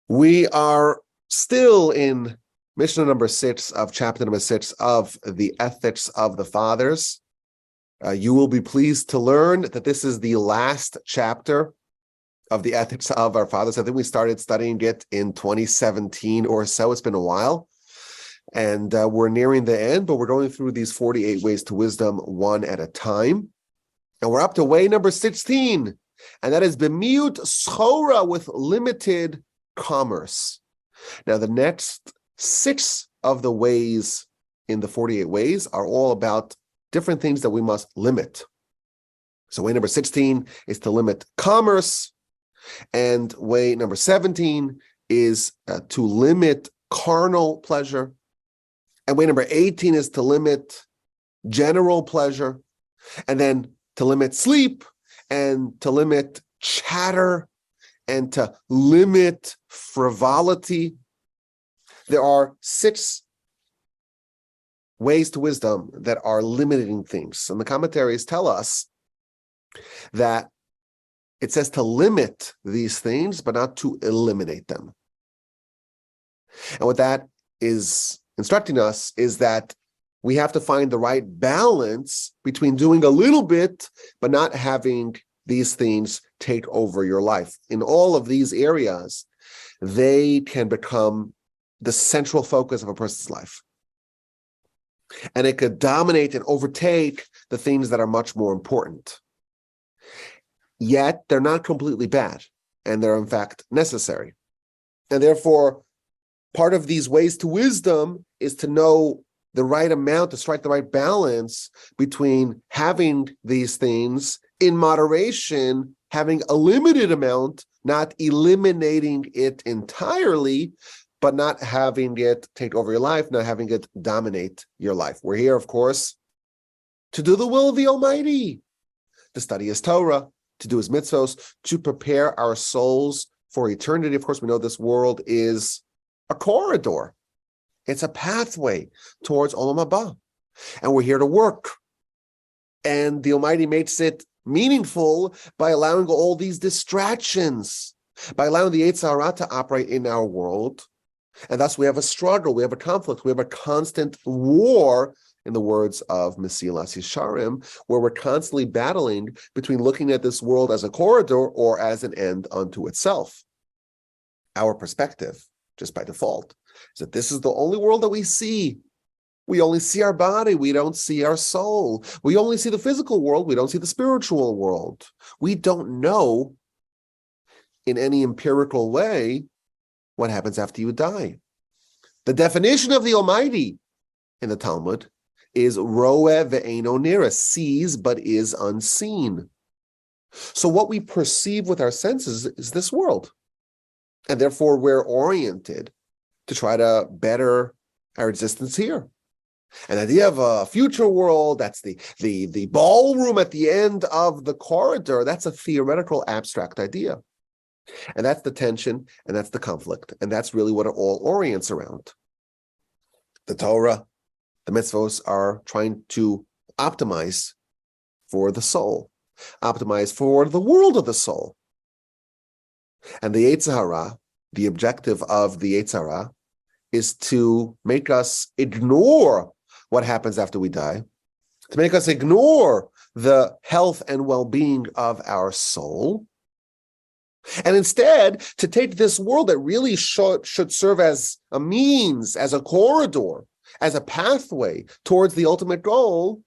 We are still in Mishnah number 6 of chapter number 6 of the Ethics of the Fathers. You will be pleased to learn that this is the last chapter of the Ethics of our Fathers. I think we started studying it in 2017 or so. It's been a while. And we're nearing the end, but we're going through these 48 ways to wisdom one at a time. And we're up to way number 16. And that is b'miut schora, with limited commerce. Now, the next 6 of the ways in the 48 ways are all about different things that we must limit. So way number 16 is to limit commerce. And way number 17 is to limit carnal pleasure. And way number 18 is to limit general pleasure. And then to limit sleep, and to limit chatter, and to limit frivolity. There are 6 ways to wisdom that are limiting things. And the commentaries tell us that it says to limit these things, but not to eliminate them. And what that is instructing us is that we have to find the right balance between doing a little bit, but not having these things take over your life. In all of these areas, they can become the central focus of a person's life. And it could dominate and overtake the things that are much more important. Yet, they're not completely bad, and they're in fact necessary. And therefore, part of these ways to wisdom is to know the right amount, to strike the right balance between having these things in moderation, having a limited amount, not eliminating it entirely, but not having it take over your life, not having it dominate your life. We're here, of course, to do the will of the Almighty, to study His Torah, to do His mitzvos, to prepare our souls for eternity. Of course, we know this world is a corridor. It's a pathway towards Olam Haba. And we're here to work. And the Almighty makes it meaningful by allowing all these distractions, by allowing the Yetzer Hara to operate in our world. And thus we have a struggle, we have a conflict, we have a constant war, in the words of Mesilas Yesharim, where we're constantly battling between looking at this world as a corridor or as an end unto itself. Our perspective, just by default, is that this is the only world that we see. We only see our body. We don't see our soul. We only see the physical world. We don't see the spiritual world. We don't know in any empirical way what happens after you die. The definition of the Almighty in the Talmud is roeh ve'eino nireh, sees but is unseen. So what we perceive with our senses is this world. And therefore we're oriented to try to better our existence here. An idea of a future world, that's the ballroom at the end of the corridor, that's a theoretical, abstract idea. And that's the tension, and that's the conflict, and that's really what it all orients around. The Torah, the mitzvos are trying to optimize for the soul, optimize for the world of the soul. And the Yetzer Hara, the objective of the Yetzer Hara, is to make us ignore what happens after we die, to make us ignore the health and well-being of our soul, and instead to take this world that really should serve as a means, as a corridor, as a pathway towards the ultimate goal,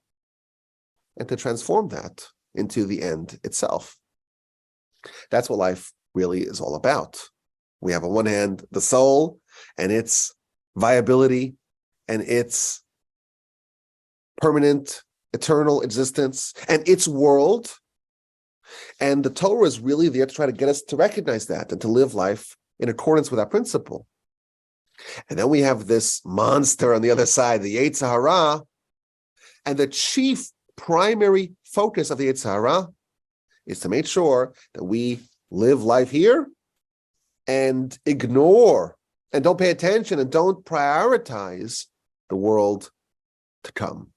and to transform that into the end itself. That's what life really is all about. We have on one hand the soul and its viability and its permanent, eternal existence and its world. And the Torah is really there to try to get us to recognize that and to live life in accordance with that principle. And then we have this monster on the other side, the Yetzer Hara, and the chief primary focus of the Yetzer Hara is to make sure that we live life here and ignore and don't pay attention and don't prioritize the world to come.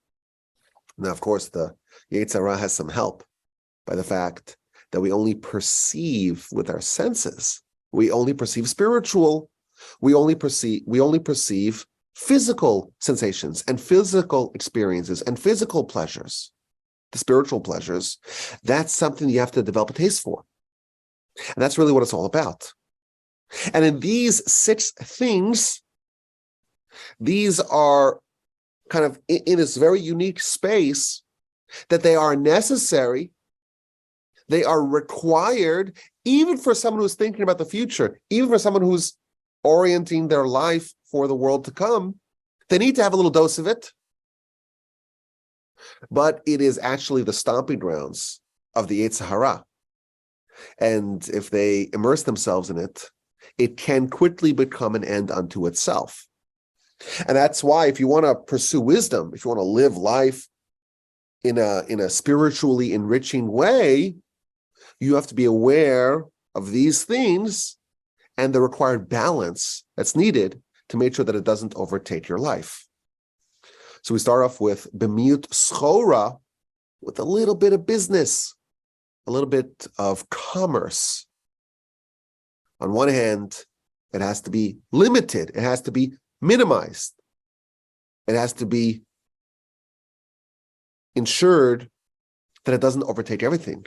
Now, of course, the Yetzer Hara has some help by the fact that we only perceive with our senses We only perceive spiritual. We only perceive physical sensations and physical experiences and physical pleasures, the spiritual pleasures. That's something you have to develop a taste for. And that's really what it's all about. And in these 6 things, these are kind of in this very unique space that they are necessary, they are required, even for someone who's thinking about the future, even for someone who's orienting their life for the world to come. They need to have a little dose of it. But it is actually the stomping grounds of the Yetzer Hara. And if they immerse themselves in it, it can quickly become an end unto itself. And that's why if you want to pursue wisdom, if you want to live life in a spiritually enriching way, you have to be aware of these things and the required balance that's needed to make sure that it doesn't overtake your life. So we start off with b'miut schora, with a little bit of business, a little bit of commerce. On one hand, it has to be limited. It has to be minimized. It has to be ensured that it doesn't overtake everything.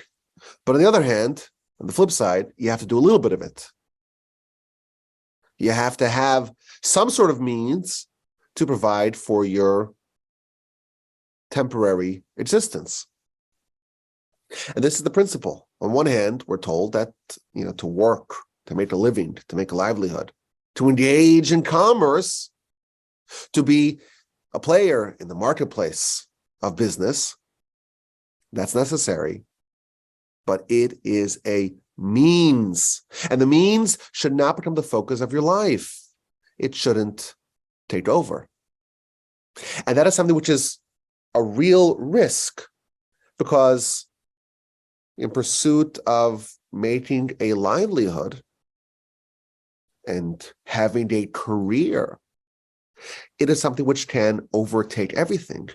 But on the other hand, on the flip side, you have to do a little bit of it. You have to have some sort of means to provide for your temporary existence. And this is the principle. On one hand, we're told that, to work, to make a living, to make a livelihood, to engage in commerce, to be a player in the marketplace of business, that's necessary. But it is a means. And the means should not become the focus of your life. It shouldn't take over. And that is something which is a real risk, because in pursuit of making a livelihood and having a career, it is something which can overtake everything.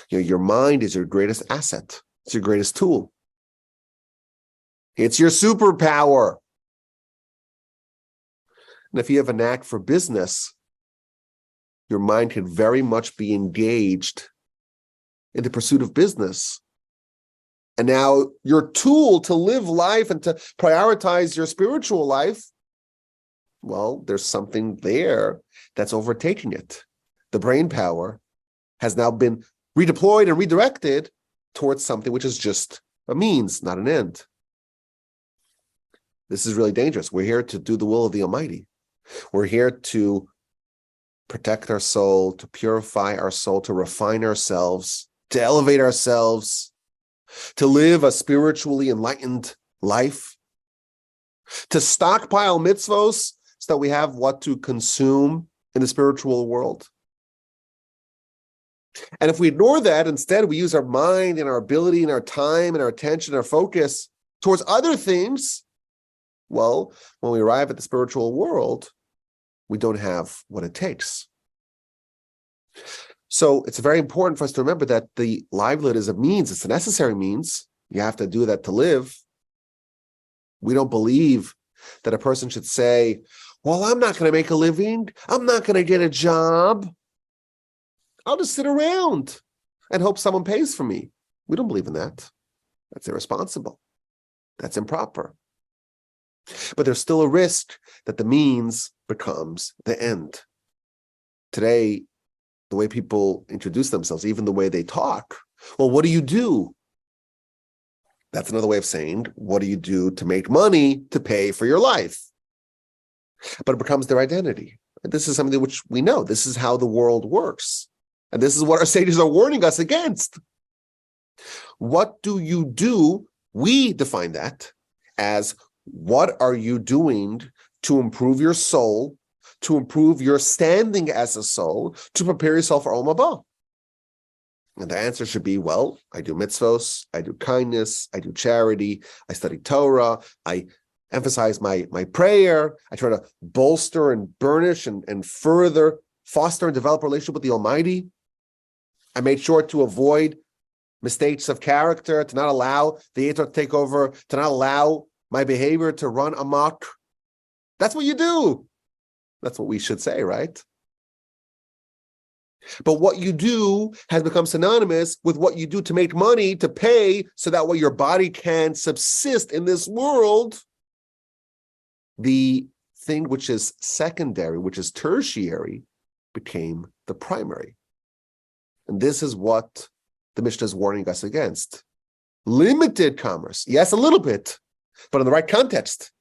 Your mind is your greatest asset. It's your greatest tool. It's your superpower. And if you have a knack for business, your mind can very much be engaged in the pursuit of business. And now your tool to live life and to prioritize your spiritual life, well, there's something there that's overtaking it. The brain power has now been redeployed and redirected towards something which is just a means, not an end. This is really dangerous. We're here to do the will of the Almighty. We're here to protect our soul, to purify our soul, to refine ourselves, to elevate ourselves, to live a spiritually enlightened life, to stockpile mitzvos so that we have what to consume in the spiritual world. And if we ignore that, instead we use our mind and our ability and our time and our attention, our focus towards other things, well, when we arrive at the spiritual world, we don't have what it takes. So it's very important for us to remember that the livelihood is a means. It's a necessary means. You have to do that to live. We don't believe that a person should say, well, I'm not going to make a living. I'm not going to get a job. I'll just sit around and hope someone pays for me. We don't believe in that. That's irresponsible. That's improper. But there's still a risk that the means becomes the end. Today, the way people introduce themselves, even the way they talk, well, what do you do? That's another way of saying, what do you do to make money to pay for your life? But it becomes their identity. And this is something which we know. This is how the world works. And this is what our sages are warning us against. What do you do? We define that as, what are you doing to improve your soul, to improve your standing as a soul, to prepare yourself for Olam Haba? And the answer should be, well, I do mitzvos, I do kindness, I do charity, I study Torah, I emphasize my prayer, I try to bolster and burnish and further foster and develop a relationship with the Almighty. I made sure to avoid mistakes of character, to not allow the Yetzer to take over, to not allow my behavior to run amok. That's what you do. That's what we should say, right? But what you do has become synonymous with what you do to make money, to pay, so that way your body can subsist in this world. The thing which is secondary, which is tertiary, became the primary. And this is what the Mishnah is warning us against. Limited commerce. Yes, a little bit, but in the right context.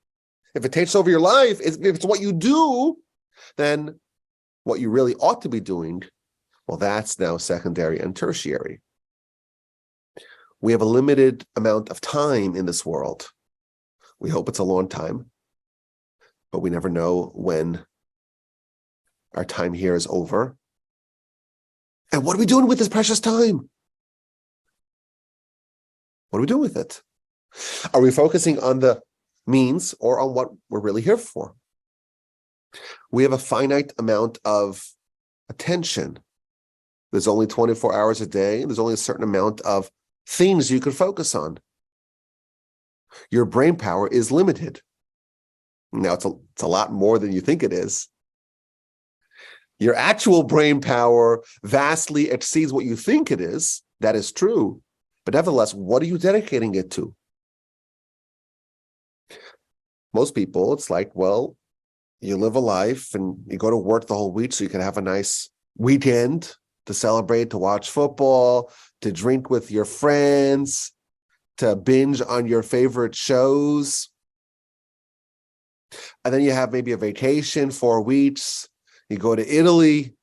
If it takes over your life, if it's what you do, then what you really ought to be doing, well, that's now secondary and tertiary. We have a limited amount of time in this world. We hope it's a long time, but we never know when our time here is over. And what are we doing with this precious time? What are we doing with it? Are we focusing on the means or on what we're really here for? We have a finite amount of attention. There's only 24 hours a day. There's only a certain amount of things you can focus on. Your brain power is limited. Now, it's a lot more than you think it is. Your actual brain power vastly exceeds what you think it is. That is true. But nevertheless, what are you dedicating it to? Most people, it's like, well, you live a life and you go to work the whole week so you can have a nice weekend to celebrate, to watch football, to drink with your friends, to binge on your favorite shows. And then you have maybe a vacation, 4 weeks. You go to Italy,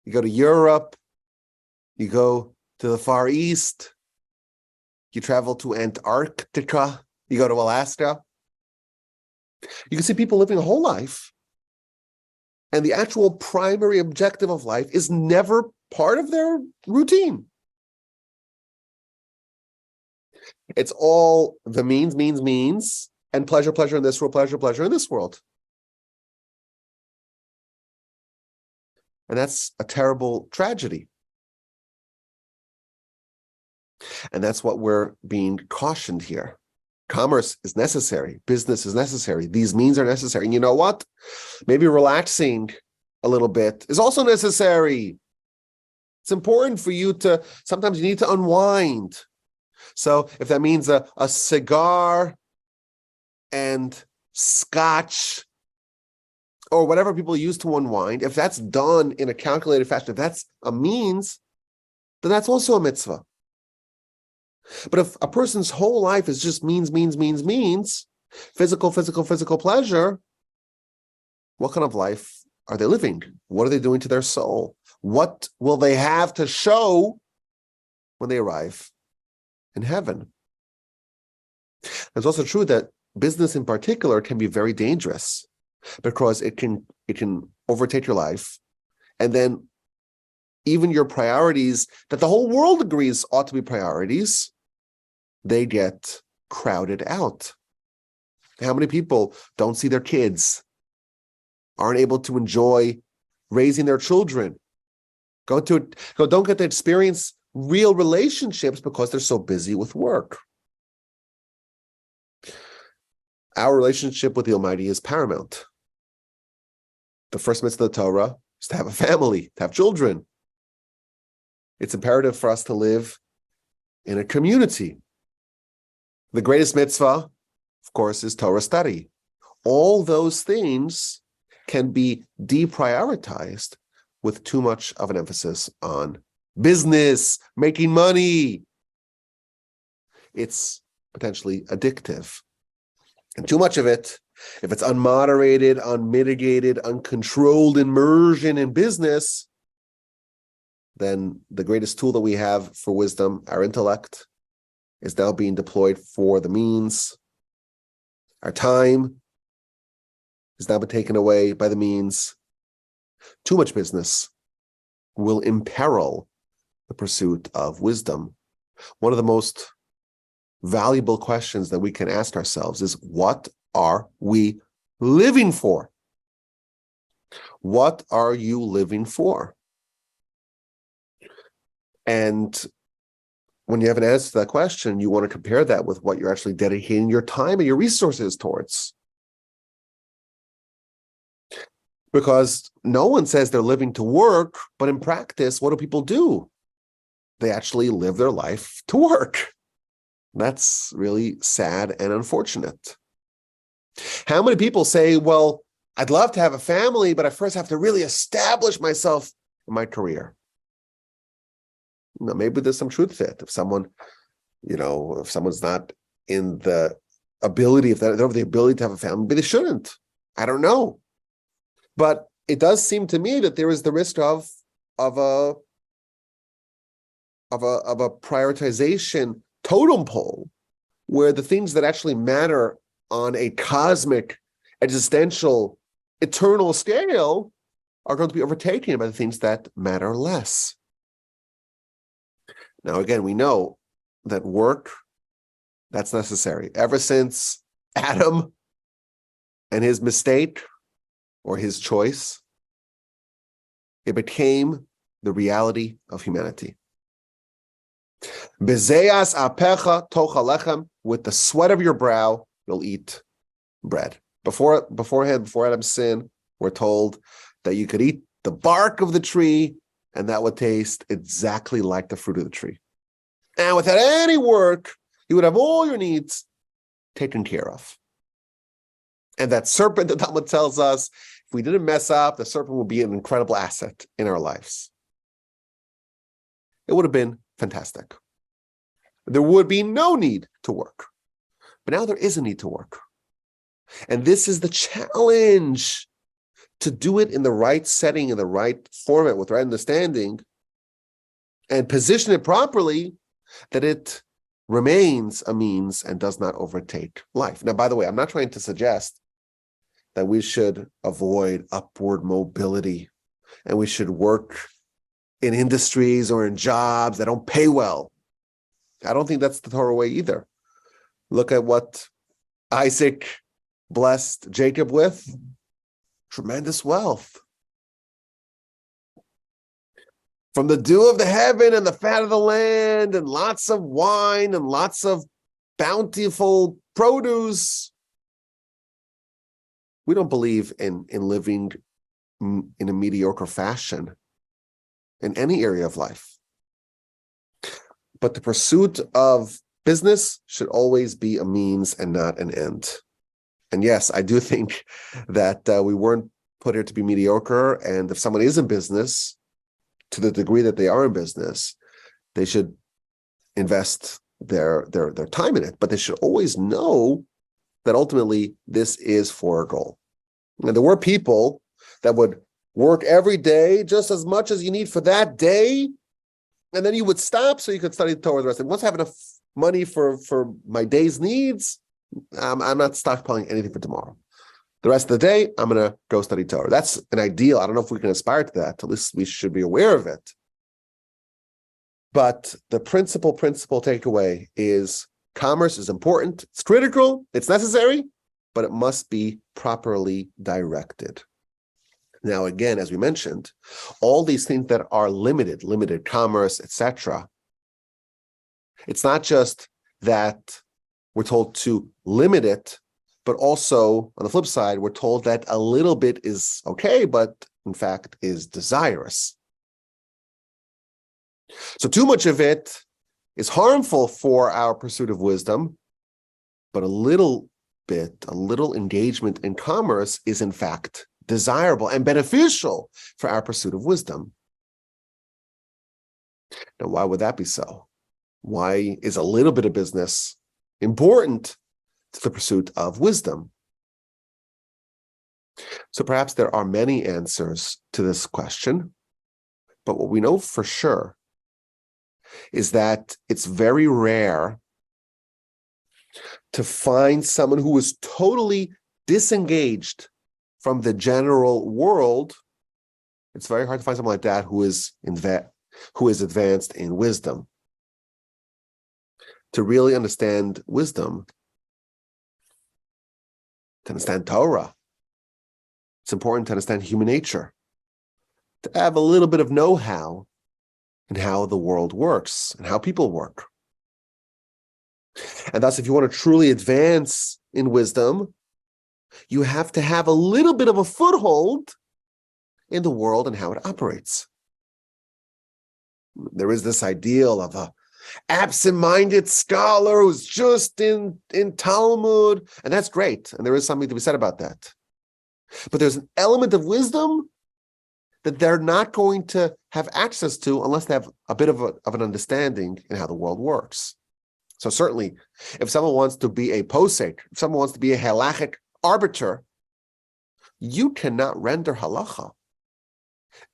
you go to Europe, you go to the Far East, you travel to Antarctica, you go to Alaska. You can see people living a whole life, and the actual primary objective of life is never part of their routine. It's all the means, and pleasure in this world, pleasure in this world. And that's a terrible tragedy. And that's what we're being cautioned here. Commerce is necessary. Business is necessary. These means are necessary. And you know what? Maybe relaxing a little bit is also necessary. It's important for you to, sometimes you need to unwind. So if that means a cigar and scotch or whatever people use to unwind, if that's done in a calculated fashion, if that's a means, then that's also a mitzvah. But if a person's whole life is just means, physical pleasure, what kind of life are they living? What are they doing to their soul? What will they have to show when they arrive in heaven? It's also true that business in particular can be very dangerous because it can overtake your life, and then even your priorities that the whole world agrees ought to be priorities, they get crowded out. How many people don't see their kids, aren't able to enjoy raising their children, don't get to experience real relationships because they're so busy with work? Our relationship with the Almighty is paramount. The first mitzvah of the Torah is to have a family, to have children. It's imperative for us to live in a community. The greatest mitzvah, of course, is Torah study. All those things can be deprioritized with too much of an emphasis on business, making money. It's potentially addictive. And too much of it, if it's unmoderated, unmitigated, uncontrolled immersion in business, then the greatest tool that we have for wisdom, our intellect, is now being deployed for the means. Our time has now been taken away by the means. Too much business will imperil the pursuit of wisdom. One of the most valuable questions that we can ask ourselves is, what are we living for? What are you living for? And when you have an answer to that question, you want to compare that with what you're actually dedicating your time and your resources towards. Because no one says they're living to work, but in practice, what do people do? They actually live their life to work. That's really sad and unfortunate. How many people say, well, I'd love to have a family, but I first have to really establish myself in my career? Now, maybe there's some truth to it. If someone's not in the ability, if they don't have the ability to have a family, maybe they shouldn't. I don't know. But it does seem to me that there is the risk of a prioritization totem pole, where the things that actually matter on a cosmic, existential, eternal scale are going to be overtaken by the things that matter less. Now, again, we know that work, that's necessary. Ever since Adam and his mistake or his choice, it became the reality of humanity. Bezeas apecha tochal lechem, with the sweat of your brow, you'll eat bread. Before Adam's sin, we're told that you could eat the bark of the tree, and that would taste exactly like the fruit of the tree. And without any work, you would have all your needs taken care of. And that serpent, the Talmud tells us, if we didn't mess up, the serpent would be an incredible asset in our lives. It would have been fantastic. There would be no need to work. But now there is a need to work. And this is the challenge, to do it in the right setting, in the right format, with right understanding, and position it properly, that it remains a means and does not overtake life. Now, by the way, I'm not trying to suggest that we should avoid upward mobility and we should work in industries or in jobs that don't pay well. I don't think that's the Torah way either. Look at what Isaac blessed Jacob with. Tremendous wealth. From the dew of the heaven and the fat of the land and lots of wine and lots of bountiful produce. We don't believe in living in a mediocre fashion in any area of life. But the pursuit of business should always be a means and not an end. And yes, I do think that we weren't put here to be mediocre. And if someone is in business, to the degree that they are in business, they should invest their time in it. But they should always know that ultimately this is for a goal. And there were people that would work every day just as much as you need for that day, and then you would stop so you could study the Torah the rest. And once I have enough money for my day's needs, I'm not stockpiling anything for tomorrow. The rest of the day, I'm going to go study Torah. That's an ideal. I don't know if we can aspire to that. At least we should be aware of it. But the principal takeaway is commerce is important. It's critical. It's necessary, but it must be properly directed. Now, again, as we mentioned, all these things that are limited commerce, etc. It's not just that we're told to limit it, but also, on the flip side, we're told that a little bit is okay, but in fact is desirous. So too much of it is harmful for our pursuit of wisdom, but a little engagement in commerce is in fact desirable and beneficial for our pursuit of wisdom. Now, why would that be so? Why is a little bit of business important to the pursuit of wisdom? So perhaps there are many answers to this question, but what we know for sure is that it's very rare to find someone who is totally disengaged from the general world. It's very hard to find someone like that who is advanced in wisdom. To really understand wisdom, to understand Torah, it's important to understand human nature, to have a little bit of know-how in how the world works and how people work. And thus, if you want to truly advance in wisdom, you have to have a little bit of a foothold in the world and how it operates. There is this ideal of a absent-minded scholar who's just in Talmud, and that's great, and there is something to be said about that. But there's an element of wisdom that they're not going to have access to unless they have a bit of an understanding in how the world works. So certainly, if someone wants to be a posek, if someone wants to be a halachic arbiter, you cannot render halacha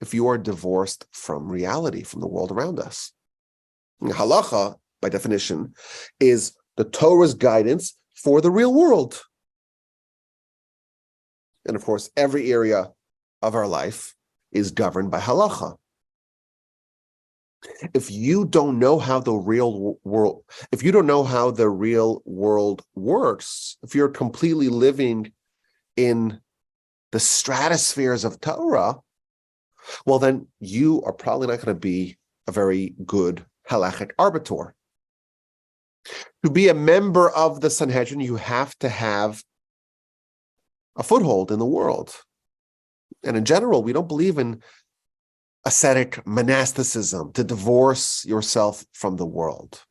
if you are divorced from reality, from the world around us. Halacha, by definition, is the Torah's guidance for the real world. And of course, every area of our life is governed by halacha. If you don't know how the real world, if you don't know how the real world works, if you're completely living in the stratospheres of Torah, well, then you are probably not going to be a very good halachic arbiter. To be a member of the Sanhedrin, you have to have a foothold in the world. And in general, we don't believe in ascetic monasticism, to divorce yourself from the world.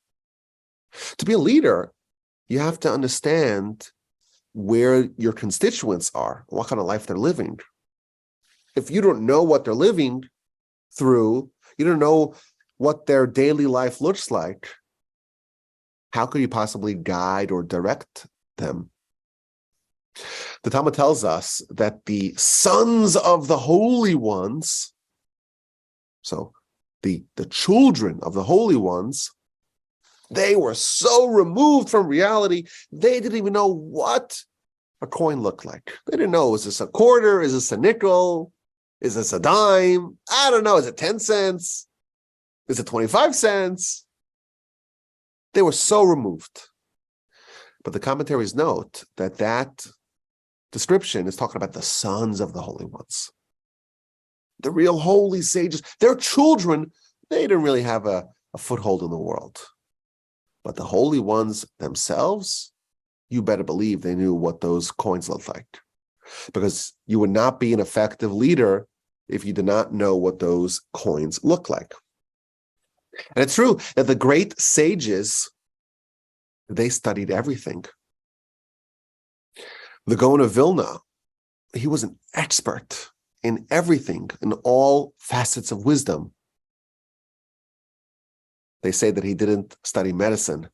To be a leader, you have to understand where your constituents are, what kind of life they're living. If you don't know what they're living through, you don't know what their daily life looks like, how could you possibly guide or direct them? The Talmud tells us that the sons of the holy ones, so the children of the holy ones, they were so removed from reality, they didn't even know what a coin looked like. They didn't know, is this a quarter? Is this a nickel? Is this a dime? I don't know. Is it 10 cents? Is it 25 cents? They were so removed. But the commentaries note that that description is talking about the sons of the holy ones. The real holy sages, their children, they didn't really have a foothold in the world. But the holy ones themselves, you better believe they knew what those coins looked like. Because you would not be an effective leader if you did not know what those coins look like. And it's true that the great sages, they studied everything. The Gaon of Vilna, he was an expert in everything, in all facets of wisdom. They say that he didn't study medicine,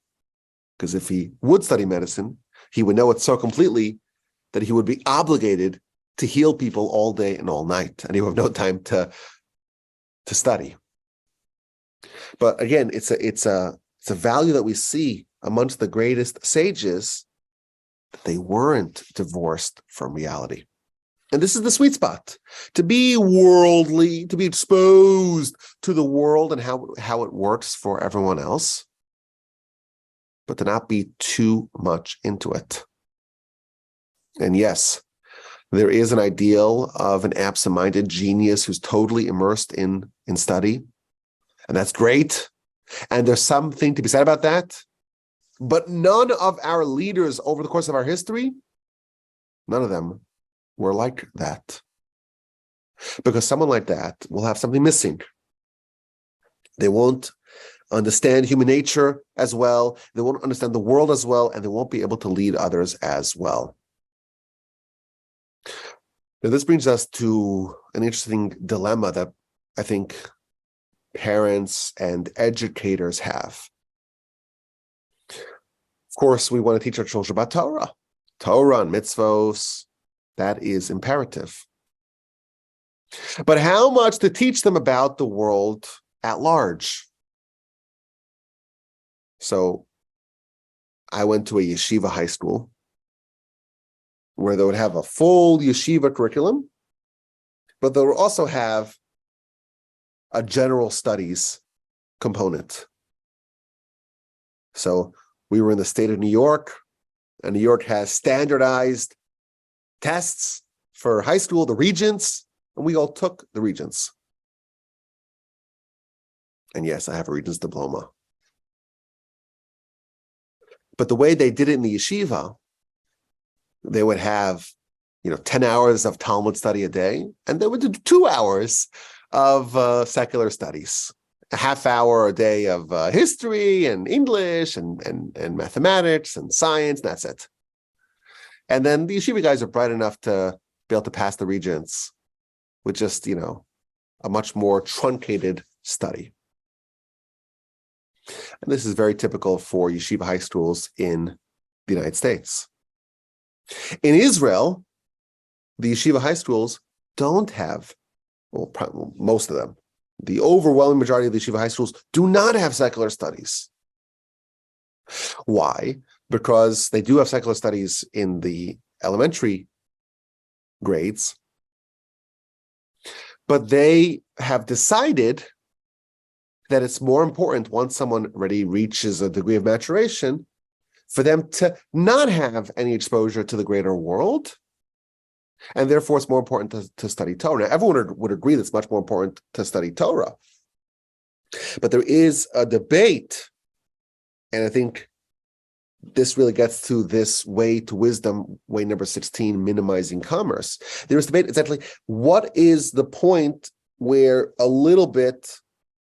because if he would study medicine, he would know it so completely that he would be obligated to heal people all day and all night, and he would have no time to study. But again, it's a value that we see amongst the greatest sages, that they weren't divorced from reality. And this is the sweet spot, to be worldly, to be exposed to the world and how it works for everyone else, but to not be too much into it. And yes, there is an ideal of an absent-minded genius who's totally immersed in study, and that's great. And there's something to be said about that. But none of our leaders over the course of our history, none of them were like that. Because someone like that will have something missing. They won't understand human nature as well, they won't understand the world as well, and they won't be able to lead others as well. Now, this brings us to an interesting dilemma that I think parents and educators have. Of course, we want to teach our children about Torah and mitzvos. That is imperative. But how much to teach them about the world at large? So I went to a yeshiva high school where they would have a full yeshiva curriculum, but they would also have a general studies component. So we were in the state of New York, and New York has standardized tests for high school, the regents, and we all took the regents. And yes, I have a regents diploma. But the way they did it in the yeshiva, they would have 10 hours of Talmud study a day, and they would do 2 hours of secular studies, a half hour a day of history and English and mathematics and science, and that's it. And then the yeshiva guys are bright enough to be able to pass the regents with just, a much more truncated study. And this is very typical for yeshiva high schools in the United States. In Israel, the yeshiva high schools don't have, most of them, the overwhelming majority of the yeshiva high schools do not have secular studies. Why? Because they do have secular studies in the elementary grades, but they have decided that it's more important once someone already reaches a degree of maturation for them to not have any exposure to the greater world, and therefore it's more important to study Torah. Now, everyone would agree that it's much more important to study Torah, but there is a debate, and I think this really gets to this way to wisdom, way number 16, minimizing commerce. There is debate exactly what is the point where a little bit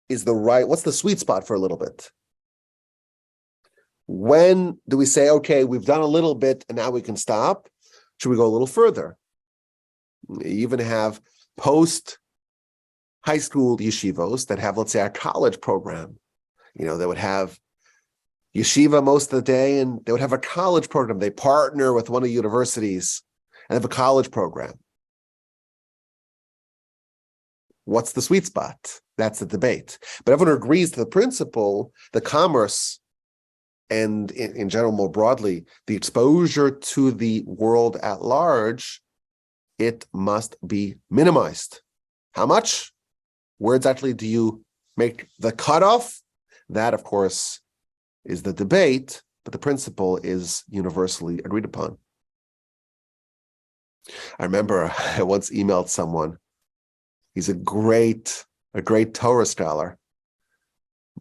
is what's the sweet spot for a little bit? When do we say, okay, we've done a little bit and now we can stop? Should we go a little further? You even have post-high school yeshivos that have, let's say, a college program. They would have yeshiva most of the day, and they would have a college program. They partner with one of the universities and have a college program. What's the sweet spot? That's the debate. But everyone agrees to the principle, the commerce, and in general, more broadly, the exposure to the world at large, it must be minimized. How much? Where exactly do you make the cutoff? That, of course, is the debate, but the principle is universally agreed upon. I remember I once emailed someone. He's a great Torah scholar.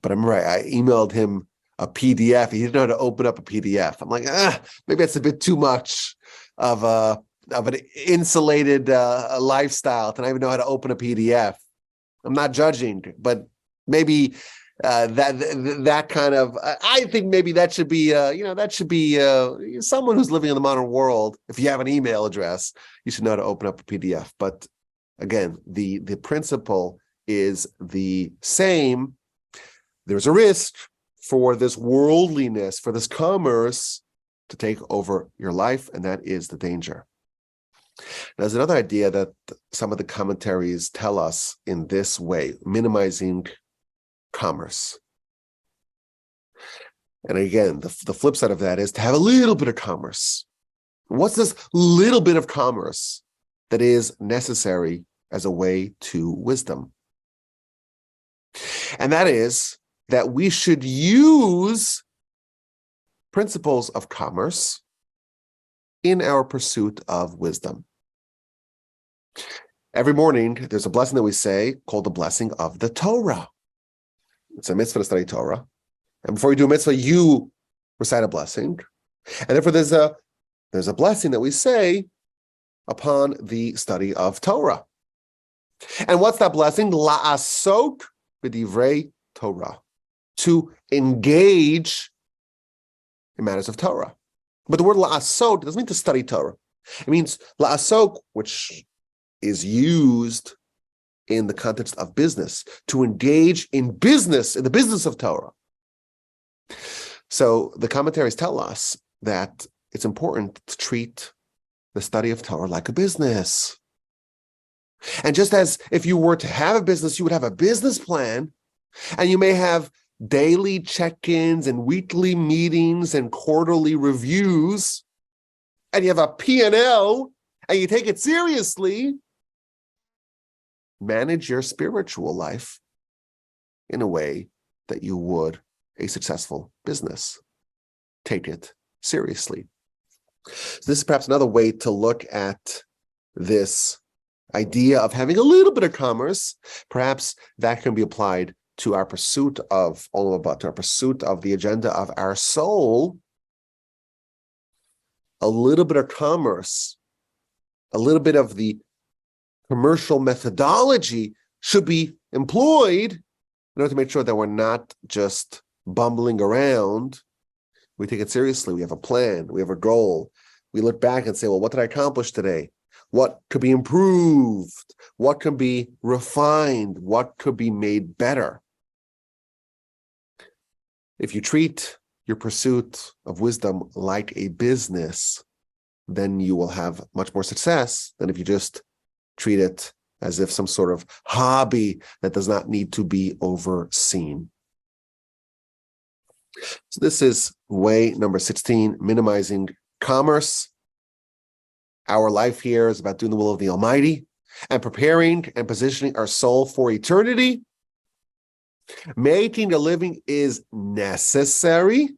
But I remember I emailed him a PDF. He didn't know how to open up a PDF. I'm like, maybe that's a bit too much of an insulated lifestyle to not even know how to open a PDF. I'm not judging, but maybe that kind of, I think maybe that should be, someone who's living in the modern world. If you have an email address, you should know how to open up a PDF. But again, the principle is the same. There's a risk for this worldliness, for this commerce to take over your life, and that is the danger. There's another idea that some of the commentaries tell us in this way, minimizing commerce. And again, the flip side of that is to have a little bit of commerce. What's this little bit of commerce that is necessary as a way to wisdom? And that is that we should use principles of commerce in our pursuit of wisdom. Every morning, there's a blessing that we say called the blessing of the Torah. It's a mitzvah to study Torah. And before you do a mitzvah, you recite a blessing. And therefore, there's a blessing that we say upon the study of Torah. And what's that blessing? La'asok b'divrei Torah. To engage in matters of Torah. But the word la'asok doesn't mean to study Torah. It means la'asok, which is used in the context of business, to engage in business, in the business of Torah. So the commentaries tell us that it's important to treat the study of Torah like a business. And just as if you were to have a business, you would have a business plan, and you may have daily check-ins and weekly meetings and quarterly reviews, and you have a P&L, and you take it seriously. Manage your spiritual life in a way that you would a successful business. Take it seriously. So this is perhaps another way to look at this idea of having a little bit of commerce. Perhaps that can be applied to our pursuit of Olam Haba, to our pursuit of the agenda of our soul. A little bit of commerce a little bit of the commercial methodology should be employed in order to make sure that we're not just bumbling around. We take it seriously. We have a plan. We have a goal. We look back and say, well, what did I accomplish today? What could be improved? What could be refined? What could be made better? If you treat your pursuit of wisdom like a business, then you will have much more success than if you just treat it as if some sort of hobby that does not need to be overseen. So this is way number 16, minimizing commerce. Our life here is about doing the will of the Almighty and preparing and positioning our soul for eternity. Making a living is necessary,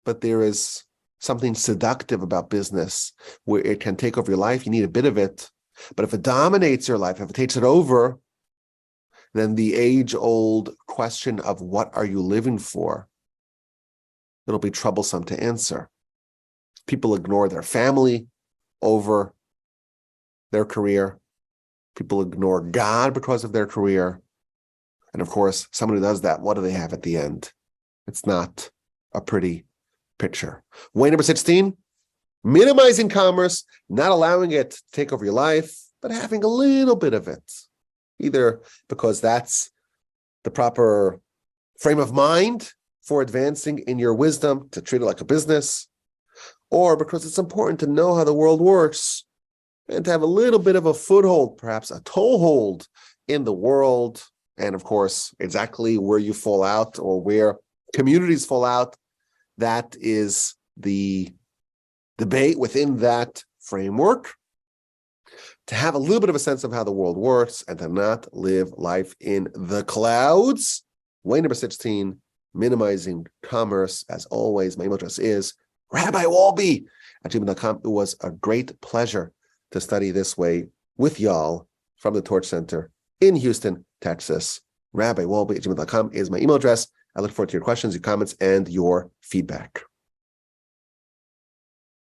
but there is something seductive about business where it can take over your life. You need a bit of it, but if it dominates your life, if it takes it over, then the age-old question of what are you living for, it'll be troublesome to answer. People ignore their family over their career. People ignore God because of their career. And of course, someone who does that, what do they have at the end? It's not a pretty picture. Way number 16, minimizing commerce, not allowing it to take over your life, but having a little bit of it, either because that's the proper frame of mind for advancing in your wisdom to treat it like a business, or because it's important to know how the world works and to have a little bit of a foothold, perhaps a toehold in the world. And of course, exactly where you fall out or where communities fall out, that is the debate within that framework. To have a little bit of a sense of how the world works and to not live life in the clouds. Way number 16, minimizing commerce. As always, my email address is rabbiwolbe@gmail.com. It was a great pleasure to study this way with y'all from the Torch Center in Houston, Texas. rabbiwolbe@gmail.com is my email address. I look forward to your questions, your comments, and your feedback.